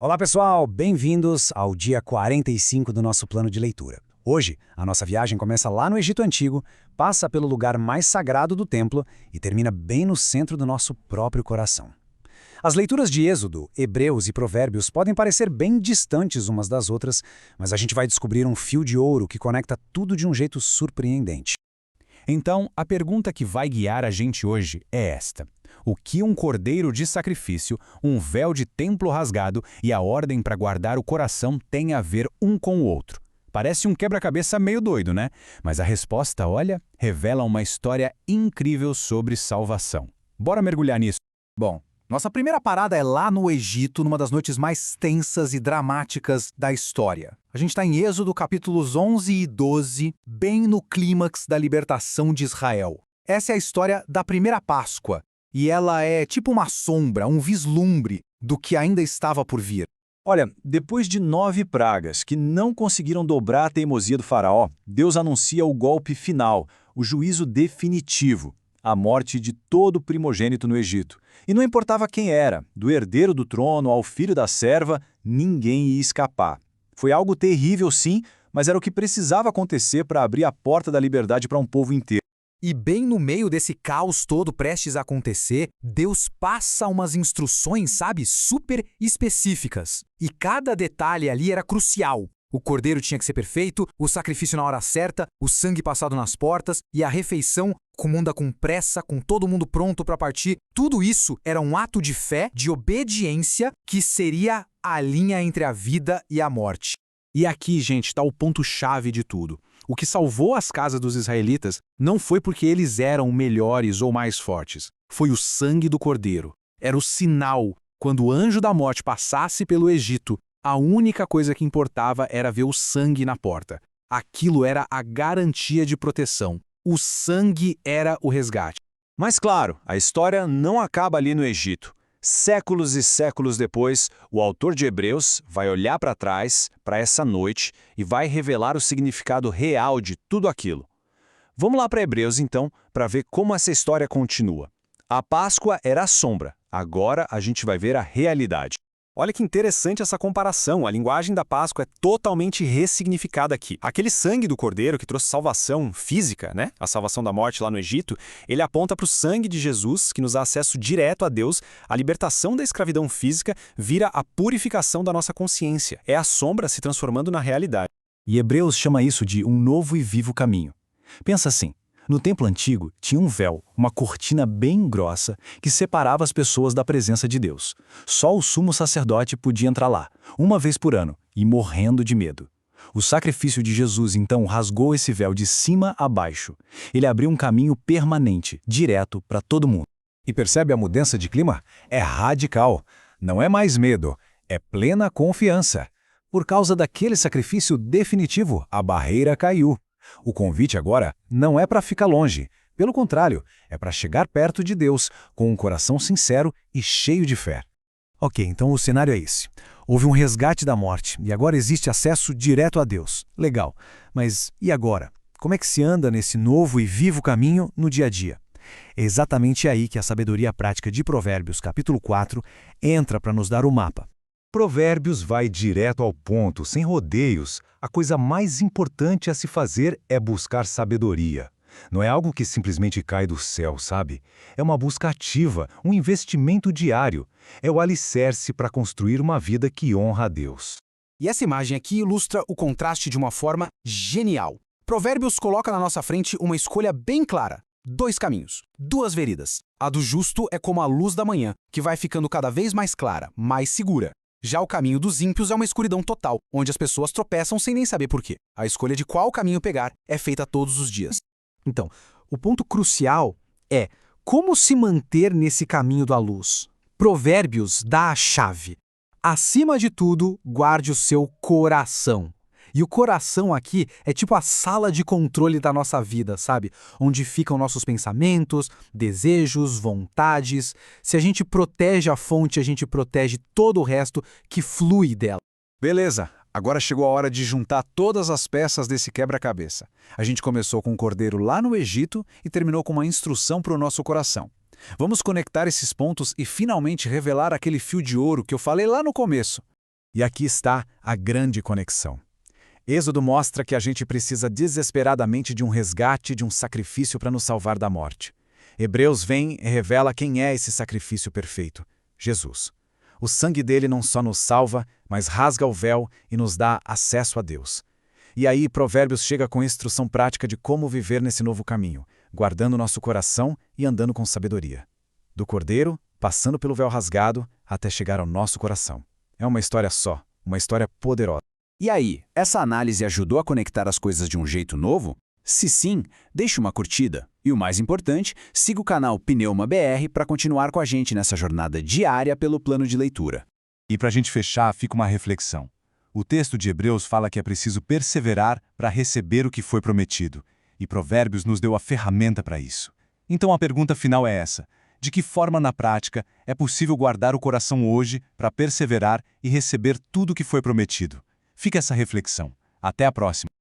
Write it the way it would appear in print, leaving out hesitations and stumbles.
Olá pessoal, bem-vindos ao dia 45 do nosso plano de leitura. Hoje, a nossa viagem começa lá no Egito Antigo, passa pelo lugar mais sagrado do templo e termina bem no centro do nosso próprio coração. As leituras de Êxodo, Hebreus e Provérbios podem parecer bem distantes umas das outras, mas a gente vai descobrir um fio de ouro que conecta tudo de um jeito surpreendente. Então, a pergunta que vai guiar a gente hoje é esta: o que um cordeiro de sacrifício, um véu de templo rasgado e a ordem para guardar o coração têm a ver um com o outro? Parece um quebra-cabeça meio doido, né? Mas a resposta, olha, revela uma história incrível sobre salvação. Bora mergulhar nisso. Bom, nossa primeira parada é lá no Egito, numa das noites mais tensas e dramáticas da história. A gente está em Êxodo capítulos 11 e 12, bem no clímax da libertação de Israel. Essa é a história da primeira Páscoa, e ela é tipo uma sombra, um vislumbre do que ainda estava por vir. Olha, depois de 9 pragas que não conseguiram dobrar a teimosia do faraó, Deus anuncia o golpe final, o juízo definitivo, a morte de todo primogênito no Egito. E não importava quem era, do herdeiro do trono ao filho da serva, ninguém ia escapar. Foi algo terrível, sim, mas era o que precisava acontecer para abrir a porta da liberdade para um povo inteiro. E bem no meio desse caos todo prestes a acontecer, Deus passa umas instruções, sabe, super específicas. E cada detalhe ali era crucial. O cordeiro tinha que ser perfeito, o sacrifício na hora certa, o sangue passado nas portas e a refeição comunda com pressa, com todo mundo pronto para partir. Tudo isso era um ato de fé, de obediência, que seria a linha entre a vida e a morte. E aqui, gente, está o ponto-chave de tudo. O que salvou as casas dos israelitas não foi porque eles eram melhores ou mais fortes. Foi o sangue do cordeiro. Era o sinal. Quando o anjo da morte passasse pelo Egito, a única coisa que importava era ver o sangue na porta. Aquilo era a garantia de proteção. O sangue era o resgate. Mas claro, a história não acaba ali no Egito. Séculos e séculos depois, o autor de Hebreus vai olhar para trás, para essa noite, e vai revelar o significado real de tudo aquilo. Vamos lá para Hebreus, então, para ver como essa história continua. A Páscoa era a sombra, agora a gente vai ver a realidade. Olha que interessante essa comparação, a linguagem da Páscoa é totalmente ressignificada aqui. Aquele sangue do cordeiro que trouxe salvação física, né? A salvação da morte lá no Egito, ele aponta para o sangue de Jesus, que nos dá acesso direto a Deus, a libertação da escravidão física vira a purificação da nossa consciência. É a sombra se transformando na realidade. E Hebreus chama isso de um novo e vivo caminho. Pensa assim. No templo antigo, tinha um véu, uma cortina bem grossa, que separava as pessoas da presença de Deus. Só o sumo sacerdote podia entrar lá, uma vez por ano, e morrendo de medo. O sacrifício de Jesus, então, rasgou esse véu de cima a baixo. Ele abriu um caminho permanente, direto para todo mundo. E percebe a mudança de clima? É radical. Não é mais medo, é plena confiança. Por causa daquele sacrifício definitivo, a barreira caiu. O convite agora não é para ficar longe. Pelo contrário, é para chegar perto de Deus com um coração sincero e cheio de fé. Ok, então o cenário é esse. Houve um resgate da morte e agora existe acesso direto a Deus. Legal, mas e agora? Como é que se anda nesse novo e vivo caminho no dia a dia? É exatamente aí que a sabedoria prática de Provérbios, capítulo 4, entra para nos dar o mapa. Provérbios vai direto ao ponto, sem rodeios. A coisa mais importante a se fazer é buscar sabedoria. Não é algo que simplesmente cai do céu, sabe? É uma busca ativa, um investimento diário. É o alicerce para construir uma vida que honra a Deus. E essa imagem aqui ilustra o contraste de uma forma genial. Provérbios coloca na nossa frente uma escolha bem clara. 2 caminhos, 2 veredas. A do justo é como a luz da manhã, que vai ficando cada vez mais clara, mais segura. Já o caminho dos ímpios é uma escuridão total, onde as pessoas tropeçam sem nem saber por quê. A escolha de qual caminho pegar é feita todos os dias. Então, o ponto crucial é como se manter nesse caminho da luz. Provérbios dá a chave. Acima de tudo, guarde o seu coração. E o coração aqui é tipo a sala de controle da nossa vida, sabe? Onde ficam nossos pensamentos, desejos, vontades. Se a gente protege a fonte, a gente protege todo o resto que flui dela. Beleza, agora chegou a hora de juntar todas as peças desse quebra-cabeça. A gente começou com o cordeiro lá no Egito e terminou com uma instrução para o nosso coração. Vamos conectar esses pontos e finalmente revelar aquele fio de ouro que eu falei lá no começo. E aqui está a grande conexão. Êxodo mostra que a gente precisa desesperadamente de um resgate, de um sacrifício para nos salvar da morte. Hebreus vem e revela quem é esse sacrifício perfeito: Jesus. O sangue dele não só nos salva, mas rasga o véu e nos dá acesso a Deus. E aí Provérbios chega com instrução prática de como viver nesse novo caminho, guardando nosso coração e andando com sabedoria. Do cordeiro, passando pelo véu rasgado, até chegar ao nosso coração. É uma história só, uma história poderosa. E aí, essa análise ajudou a conectar as coisas de um jeito novo? Se sim, deixe uma curtida. E o mais importante, siga o canal Pneuma BR para continuar com a gente nessa jornada diária pelo plano de leitura. E para a gente fechar, fica uma reflexão. O texto de Hebreus fala que é preciso perseverar para receber o que foi prometido. E Provérbios nos deu a ferramenta para isso. Então a pergunta final é essa: de que forma, na prática, é possível guardar o coração hoje para perseverar e receber tudo o que foi prometido? Fica essa reflexão. Até a próxima!